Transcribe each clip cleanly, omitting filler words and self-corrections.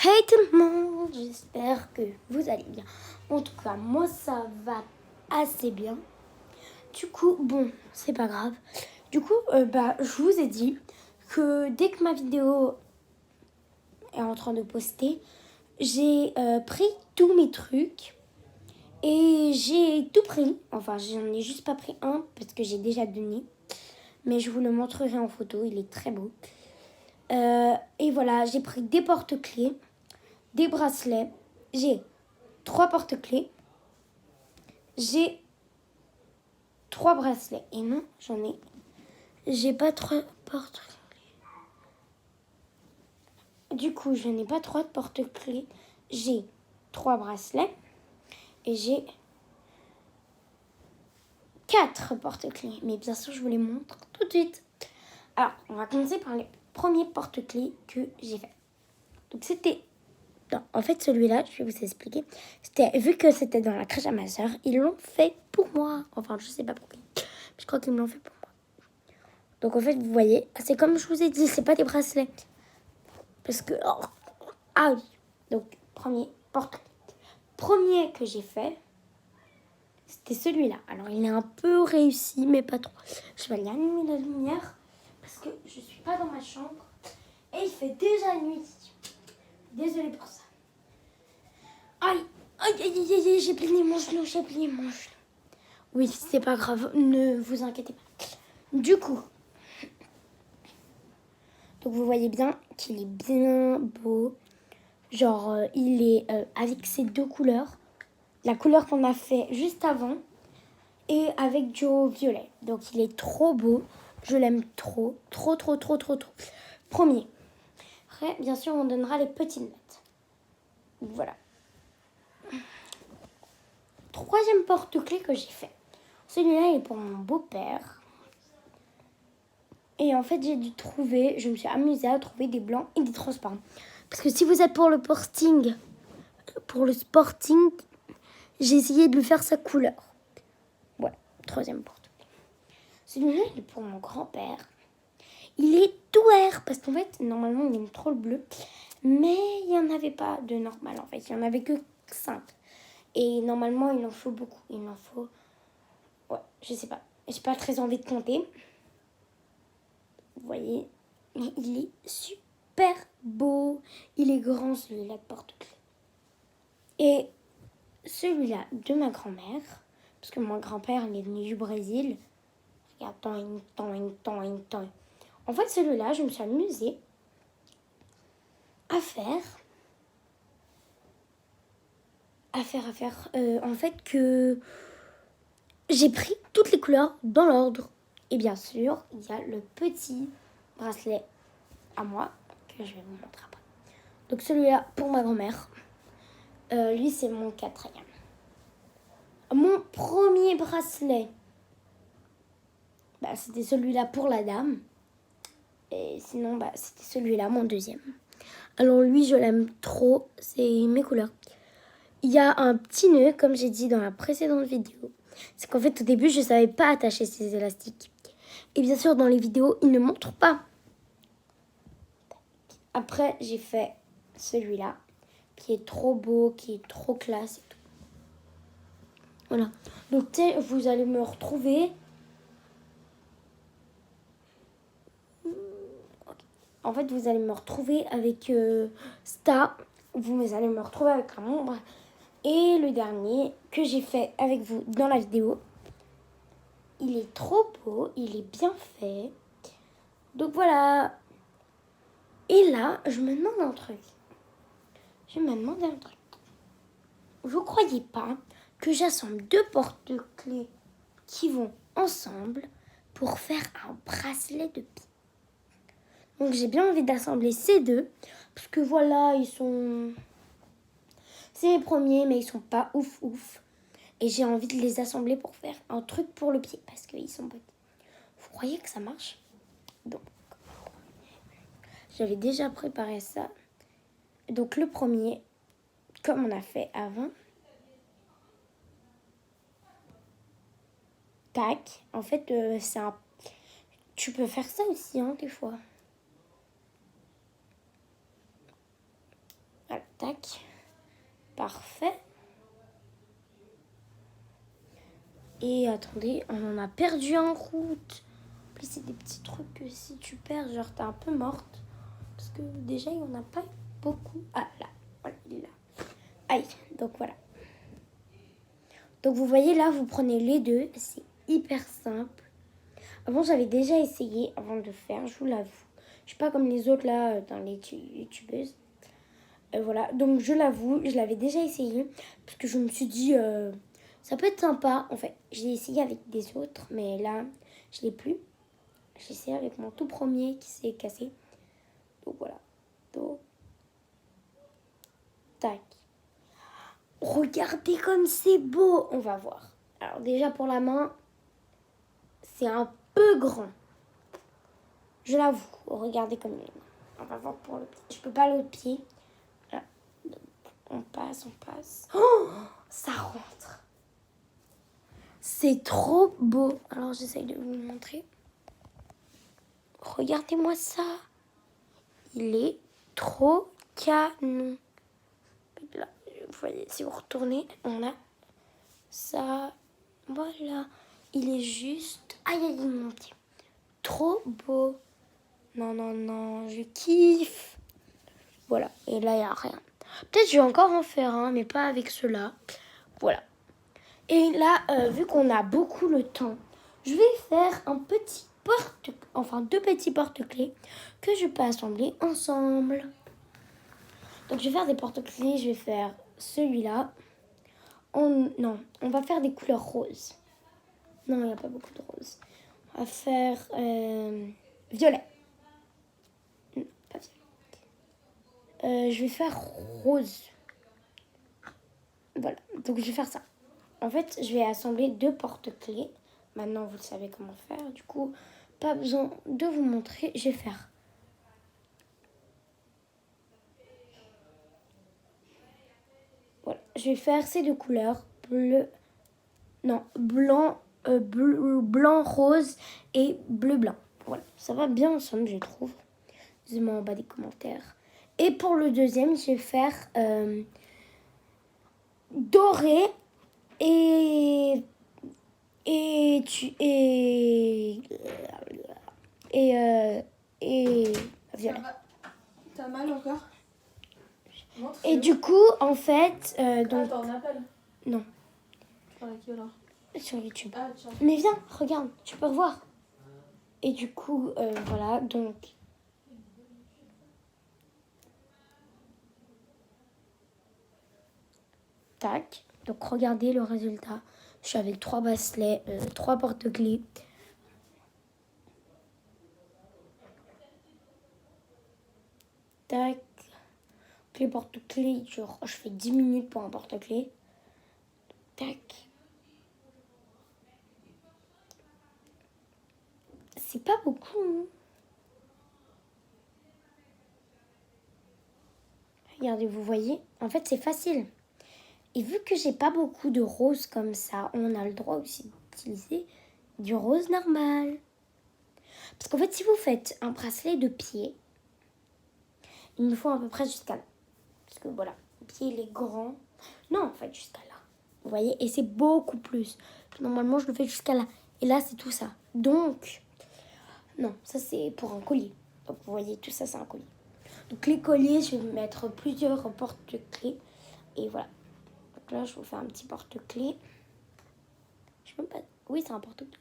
Hey tout le monde, j'espère que vous allez bien. En tout cas, moi ça va assez bien. Du coup, bon, c'est pas grave. Du coup, je vous ai dit que dès que ma vidéo est en train de poster, j'ai pris tous mes trucs et j'ai tout pris. Enfin, j'en ai juste pas pris un parce que j'ai déjà donné. Mais je vous le montrerai en photo, il est très beau. Et voilà, j'ai pris des porte-clés, des bracelets, j'ai 3 porte-clés, j'ai 3 bracelets. Et non, j'ai pas 3 porte-clés. Du coup, je n'ai pas 3 porte-clés, j'ai 3 bracelets et j'ai 4 porte-clés. Mais bien sûr, je vous les montre tout de suite. Alors, on va commencer par les premiers porte-clés que j'ai fait. Donc, c'était... Non, en fait, celui-là, je vais vous expliquer. Vu que c'était dans la crèche à ma soeur, ils l'ont fait pour moi. Enfin, je sais pas pourquoi. Je crois qu'ils me l'ont fait pour moi. Donc, en fait, vous voyez, c'est comme je vous ai dit, c'est pas des bracelets. Parce que... Oh, ah oui. Donc, premier que j'ai fait, c'était celui-là. Alors, il est un peu réussi, mais pas trop. Je vais aller allumer la lumière parce que je suis pas dans ma chambre. Et il fait déjà nuit. Désolée pour ça. Aïe, aïe, aïe, aïe, aïe, j'ai plié mon genou, Oui, c'est pas grave, ne vous inquiétez pas. Du coup, donc vous voyez bien qu'il est bien beau. Genre, il est avec ces 2 couleurs. La couleur qu'on a fait juste avant et avec du violet. Donc, il est trop beau. Je l'aime trop, trop, trop, trop, trop, trop. Premier. Après, bien sûr, on donnera les petites notes. Voilà. 3e porte-clés que j'ai fait. Celui-là est pour mon beau-père. Et en fait, je me suis amusée à trouver des blancs et des transparents. Parce que si vous êtes pour le sporting, j'ai essayé de lui faire sa couleur. Voilà, 3e porte-clés. Celui-là, il est pour mon grand-père. Il est tout vert parce qu'en fait, normalement, il aime trop le bleu. Mais il n'y en avait pas de normal, en fait. Il n'y en avait que 5. Et normalement, il en faut beaucoup. Il en faut... Ouais, je sais pas. J'ai pas très envie de compter. Vous voyez, il est super beau. Il est grand, celui-là de porte-clés. Et celui-là de ma grand-mère, parce que mon grand-père, il est venu du Brésil. Regarde, tant. En fait, celui-là, je me suis amusée à faire. En fait, que j'ai pris toutes les couleurs dans l'ordre. Et bien sûr, il y a le petit bracelet à moi, que je vais vous montrer après. Donc celui-là, pour ma grand-mère. Lui, c'est mon 4e. Mon premier bracelet, c'était celui-là pour la dame. Et sinon, c'était celui-là, mon 2e. Alors lui, je l'aime trop. C'est mes couleurs. Il y a un petit nœud, comme j'ai dit dans la précédente vidéo. C'est qu'en fait, au début, je ne savais pas attacher ces élastiques. Et bien sûr, dans les vidéos, ils ne montrent pas. Après, j'ai fait celui-là, qui est trop beau, qui est trop classe et tout. Voilà. Donc, vous allez me retrouver. En fait, vous allez me retrouver avec Sta. Vous allez me retrouver avec un nombre. Et le dernier que j'ai fait avec vous dans la vidéo. Il est trop beau. Il est bien fait. Donc voilà. Et là, je me demande un truc. Vous croyez pas que j'assemble 2 porte-clés qui vont ensemble pour faire un bracelet de pied? Donc j'ai bien envie d'assembler ces 2. Parce que voilà, c'est les premiers, mais ils sont pas ouf. Et j'ai envie de les assembler pour faire un truc pour le pied. Parce qu'ils sont petits. Vous croyez que ça marche? Donc, j'avais déjà préparé ça. Donc le premier, comme on a fait avant. Tac. En fait, tu peux faire ça aussi, des fois. Voilà. Parfait. Et attendez, on en a perdu en route. En plus, c'est des petits trucs que si tu perds, genre t'es un peu morte. Parce que déjà, il n'y en a pas beaucoup. Ah là, voilà, il est là. Aïe, donc voilà. Donc vous voyez là, vous prenez les deux. C'est hyper simple. Avant, j'avais déjà essayé avant de faire, je vous l'avoue. Je suis pas comme les autres là, dans les youtubeuses. Voilà, donc je l'avoue, je l'avais déjà essayé. Parce que je me suis dit, ça peut être sympa. En fait, j'ai essayé avec des autres, mais là, je l'ai plus. J'ai essayé avec mon tout premier qui s'est cassé. Donc voilà. Donc, tac. Regardez comme c'est beau. On va voir. Alors déjà pour la main, c'est un peu grand. Je l'avoue. Regardez comme il est. On va voir pour le pied. Je peux pas l'autre pied. Voilà. Donc, on passe. Oh, ça rentre. C'est trop beau. Alors j'essaye de vous montrer. Regardez-moi ça. Il est trop canon. Là, vous voyez, si vous retournez, on a ça. Voilà. Il est juste... Aïe, aïe, mon Dieu. Trop beau. Non, je kiffe. Voilà. Et là, il n'y a rien. Peut-être je vais encore en faire un, mais pas avec ceux-là. Voilà. Et là, vu qu'on a beaucoup le temps, je vais faire deux petits porte-clés que je peux assembler ensemble. Donc, je vais faire des porte-clés. Je vais faire celui-là. Non, on va faire des couleurs roses. Non, il n'y a pas beaucoup de roses. On va faire violet. Non, pas violet. Je vais faire rose. Voilà, donc je vais faire ça. En fait, je vais assembler deux porte-clés. Maintenant, vous savez comment faire. Du coup, pas besoin de vous montrer. Je vais faire. Voilà, je vais faire ces deux couleurs. Blanc, rose et bleu-blanc. Voilà, ça va bien ensemble, je trouve. Dites-moi en bas des commentaires. Et pour le deuxième, je vais faire doré et violet. T'as mal encore? Et du coup, en fait, donc. Attends, on appelle? Non. Qui alors? Sur YouTube. Ah, tiens. Mais viens, regarde, tu peux revoir. Et du coup, voilà, donc. Tac. Donc, regardez le résultat. Je suis avec 3 bracelets, 3 porte-clés. Tac. Les porte-clés, genre, je fais 10 minutes pour un porte-clés. Tac. C'est pas beaucoup, hein. Regardez, vous voyez, en fait, c'est facile. Et vu que j'ai pas beaucoup de rose comme ça, on a le droit aussi d'utiliser du rose normal. Parce qu'en fait, si vous faites un bracelet de pied, il me faut à peu près jusqu'à là. Parce que voilà, le pied, il est grand. Non, en fait, jusqu'à là. Vous voyez, et c'est beaucoup plus. Normalement, je le fais jusqu'à là. Et là, c'est tout ça. Donc, non, ça, c'est pour un collier. Donc, vous voyez, tout ça, c'est un collier. Donc, les colliers, je vais mettre plusieurs porte-clés. Et voilà. Donc là, je vous fais un petit porte-clés. Je sais même pas... Oui, c'est un porte-clés.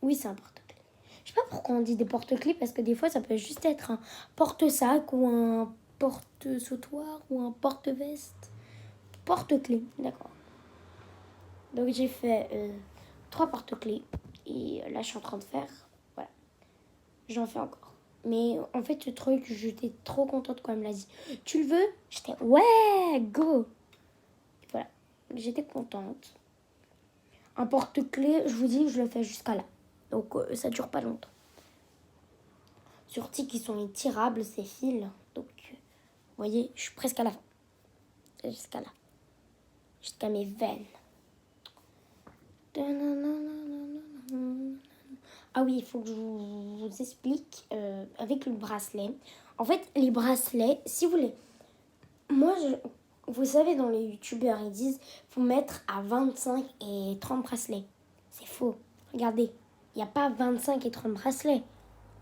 Oui, c'est un porte-clés. Je sais pas pourquoi on dit des porte-clés, parce que des fois, ça peut juste être un porte-sac ou un porte-sautoir ou un porte-veste. Porte-clés, d'accord. Donc, j'ai fait 3 porte-clés. Et là, je suis en train de faire... Voilà. J'en fais encore. Mais en fait, ce truc, j'étais trop contente quand elle me l'a dit. Tu le veux? J'étais, ouais, go! Voilà. J'étais contente. Un porte-clés, je vous dis que je le fais jusqu'à là. Donc, ça dure pas longtemps. Surtout qu'ils sont étirables, ces fils. Donc, vous voyez, je suis presque à la fin. Jusqu'à là. Jusqu'à mes veines. Ah oui, il faut que je vous explique avec le bracelet. En fait, les bracelets, si vous voulez... Moi, vous savez, dans les youtubeurs, ils disent faut mettre à 25 et 30 bracelets. C'est faux. Regardez, il n'y a pas 25 et 30 bracelets.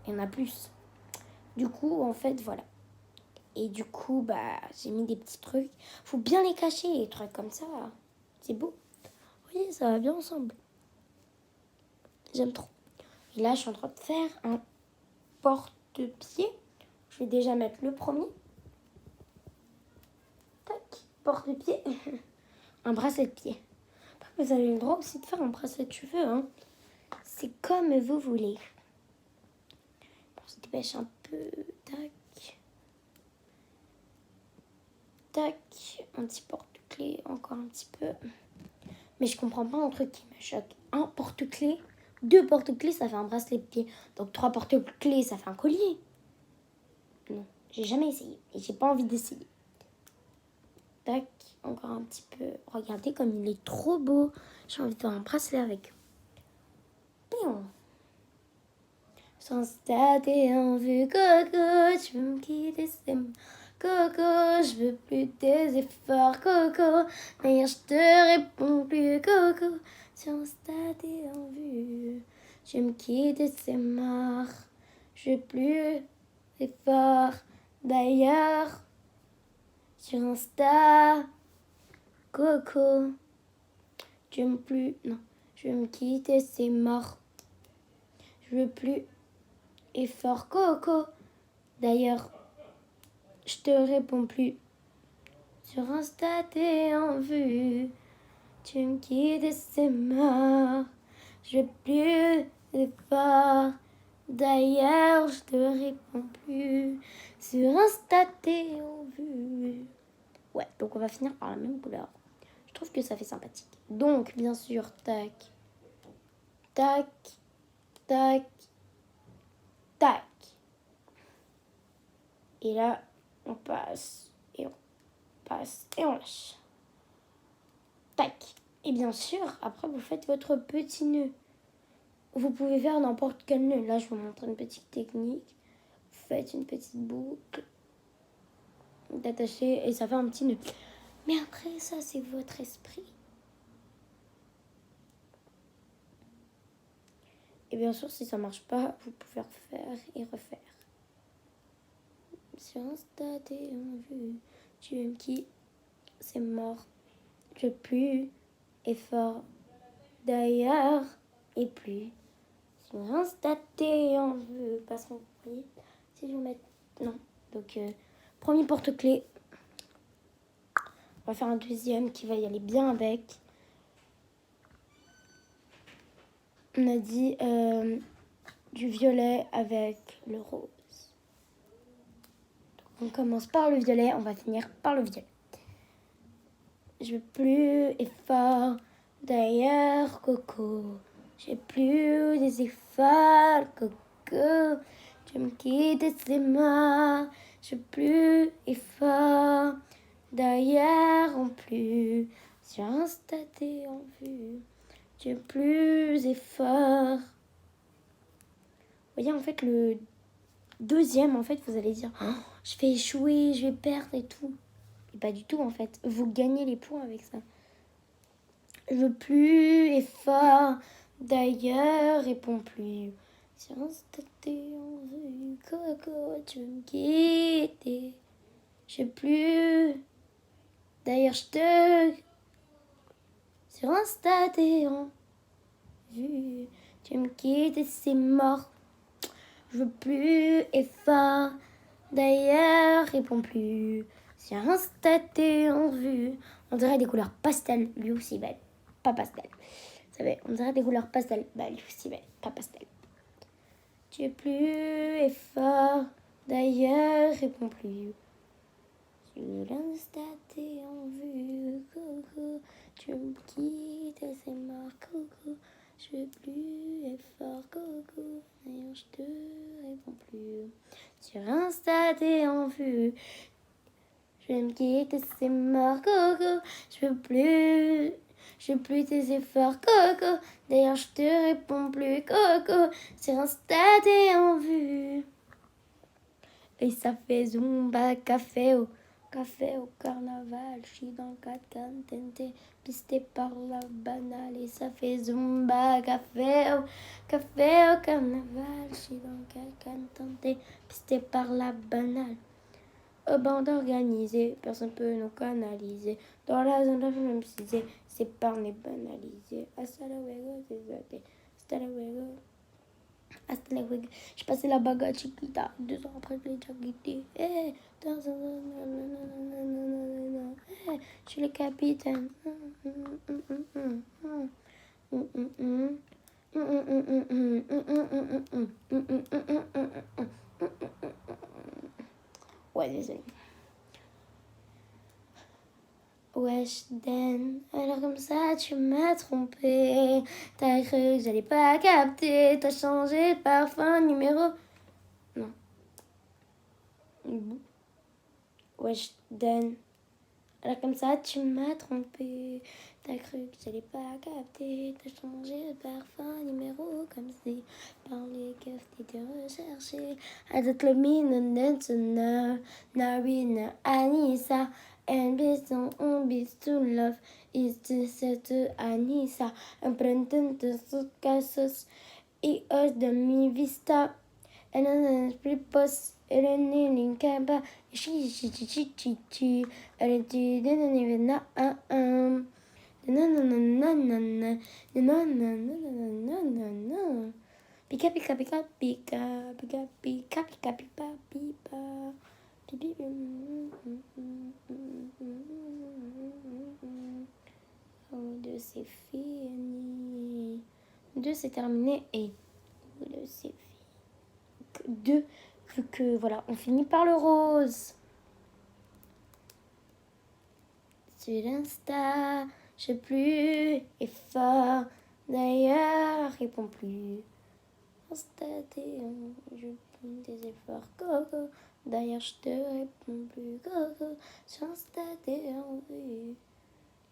Il y en a plus. Du coup, en fait, voilà. Et du coup, bah, j'ai mis des petits trucs. Faut bien les cacher, les trucs comme ça. C'est beau. Vous voyez, ça va bien ensemble. J'aime trop. Et là, je suis en train de faire un porte-pied. Je vais déjà mettre le premier. Tac, porte-pied. Un bracelet de pied. Vous avez le droit aussi de faire un bracelet de cheveux. Hein. C'est comme vous voulez. Bon, on se dépêche un peu. Tac. Tac. Un petit porte-clés. Encore un petit peu. Mais je comprends pas un truc qui me choque. Un porte-clés. 2 porte-clés, ça fait un bracelet de pied. Donc 3 porte-clés, ça fait un collier. Non, j'ai jamais essayé. Et j'ai pas envie d'essayer. Tac, encore un petit peu. Regardez comme il est trop beau. J'ai envie de faire un bracelet avec. Pion. Sans stade en vue, coco, tu veux me quitter, c'est mon coco, je veux plus tes efforts, coco, d'ailleurs je te réponds plus, coco, sans stade en vue, je veux me quitter, c'est mort, je veux plus d'efforts, d'ailleurs, sur Insta, coco, je veux plus, non, je veux me quitter, c'est mort, je veux plus effort, coco. D'ailleurs, je te réponds plus. Sur Insta, t'es en vue. Tu me quittes et c'est mort. Je veux plus d'efforts. D'ailleurs, je te réponds plus. Sur Insta, t'es en vue. Ouais, donc on va finir par la même couleur. Je trouve que ça fait sympathique. Donc, bien sûr, tac, tac, tac, tac. Et là, on passe et on passe et on lâche. Tac. Et bien sûr, après, vous faites votre petit nœud. Vous pouvez faire n'importe quel nœud. Là, je vous montre une petite technique. Vous faites une petite boucle d'attacher et ça fait un petit nœud. Mais après, ça, c'est votre esprit. Et bien sûr, si ça marche pas, vous pouvez refaire et refaire. Sur Insta, t'es en vue. Tu aimes qui? C'est mort. Je plus effort. D'ailleurs, et plus. Sur Insta, t'es en vue. Parce qu'on voyez, si je vous mets. Non. Donc, premier porte-clés. On va faire un deuxième qui va y aller bien avec. On a dit du violet avec le rose. Donc, on commence par le violet, on va finir par le violet. Je veux plus effort, d'ailleurs, coco. J'ai plus des efforts, coco. Tu me quittes, c'est mort. Je veux plus effort, d'ailleurs, en plus. Sur Insta, t'es en vue. J'ai plus effort. Vous voyez, en fait, le deuxième, en fait, vous allez dire oh, je vais échouer, je vais perdre et tout. Et pas du tout, en fait. Vous gagnez les points avec ça. Je veux plus effort. D'ailleurs, réponds plus. Sur Insta, t'es en vue. Coco, tu veux me quitter. Je veux plus. D'ailleurs, je te. Sur Insta, t'es en vue. Tu me quittes et c'est mort. Je veux plus effort. D'ailleurs, réponds plus. Sur Insta, t'es en vue. On dirait des couleurs pastel, lui aussi belle. Pas pastel. Vous savez, on dirait des couleurs pastel. Bah, lui aussi belle, pas pastel. Tu veux plus effort. D'ailleurs, réponds plus. Sur Insta, t'es en vue. Coco, tu me quittes, c'est mort. Coco, je veux plus effort. Coco, d'ailleurs, je te réponds plus. Sur Insta, t'es en vue. Je vais me quitter, c'est mort, coco. Je veux plus tes efforts, coco. D'ailleurs, je te réponds plus, coco. Sur Insta, t'es en vue. Et ça fait zumba, café, oh. Café au carnaval, je suis dans 4 tenté, pisté par la banale et ça fait zumba. Café au carnaval, je suis dans 4 tenté, pisté par la banale. Bande organisée, personne peut nous canaliser. Dans la zone de MCZ, c'est par les banalisés. Hasta luego, hasta luego. Hasta luego. J'ai passé la bague à Chiquita, 2 ans après je l'ai déjà quitté. Eh, je suis le capitaine. Ouais, désolé. Wesh Dan, alors comme ça tu m'as trompé. T'as cru que j'allais pas capter. T'as changé de parfum numéro. Non. Wesh Dan, alors comme ça tu m'as trompé. T'as cru que j'allais pas capter. T'as changé de parfum numéro comme si par les keufs t'étais recherché. Adat le mine Nensona, Narina Anissa. And based on beats to love is to set Anissa. Emprendendo sus casos y os de mi vista. And then pripos and then in caba. She. And it didn't even know. Pika pika pika pika pika pika pika pika pika. Deux c'est fini. Deux c'est terminé et deux c'est fini. Deux vu que voilà on finit par le rose. Sur Insta, je plus effort. D'ailleurs, réponds plus. Insta, je plus des efforts. Coco. D'ailleurs, je te réponds plus. Coco. Sur Insta, t'es en vue.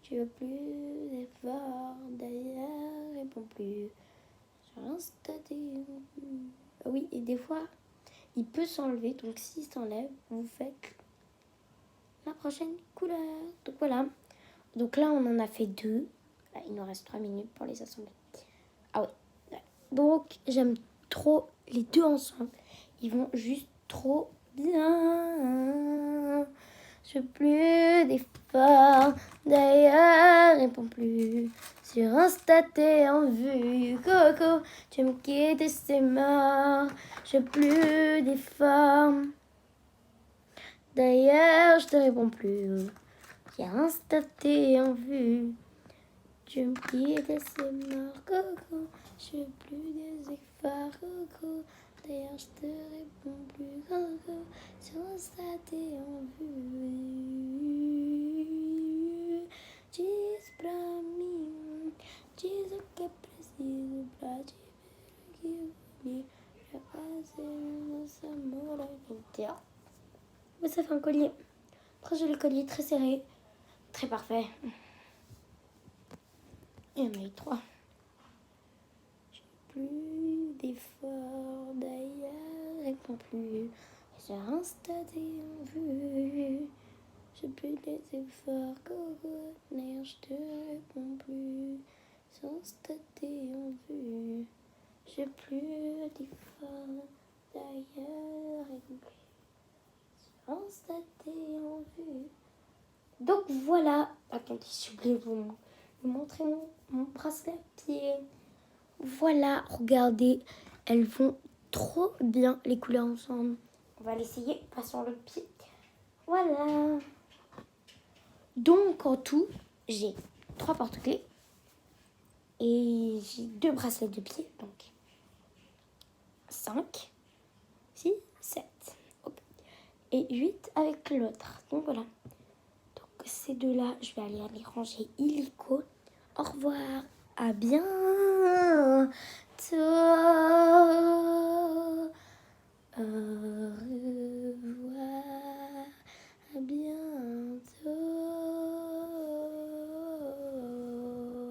Tu veux plus d'efforts. D'ailleurs, réponds plus. Sur Insta, t'es en vue. Oui, et des fois, il peut s'enlever. Donc, s'il s'enlève, vous faites la prochaine couleur. Donc voilà. Donc là, on en a fait 2. Là, il nous reste 3 minutes pour les assembler. Ah ouais. Donc, j'aime trop les 2 ensemble. Ils vont juste trop bien. Je veux plus d'efforts. D'ailleurs, réponds plus. Sur Insta, t'es en vue. Coco, tu me quittes et c'est mort. Je veux plus d'efforts. D'ailleurs, je te réponds plus. J'ai instaté en vue. Tu me quittes et c'est mort, coco. Je veux plus des efforts, coco. D'ailleurs, je te réponds plus, coco. J'ai instaté en vue. Diz pra mim, diz o que preciso pra te ver que pra fazer nosso amor inteiro. Mais ça fait un collier. Très joli collier, très serré. Très parfait. Il y en a eu 3. J'ai plus d'efforts d'ailleurs, réponds plus. J'ai installé en vue. J'ai plus des efforts, coco. D'ailleurs, je te réponds plus. J'ai installé en vue. J'ai plus d'efforts d'ailleurs, réponds plus. J'ai installé en vue. Donc voilà, attendez, j'ai oublié de vous montrer mon bracelet à pied. Voilà, regardez, elles vont trop bien les couleurs ensemble. On va l'essayer, passons le pied. Voilà. Donc en tout, j'ai 3 porte-clés et j'ai 2 bracelets de pied, donc 5, 6, 7. Okay. Et 8 avec l'autre. Donc voilà. Ces 2-là, je vais aller les ranger illico. Au revoir, à bientôt.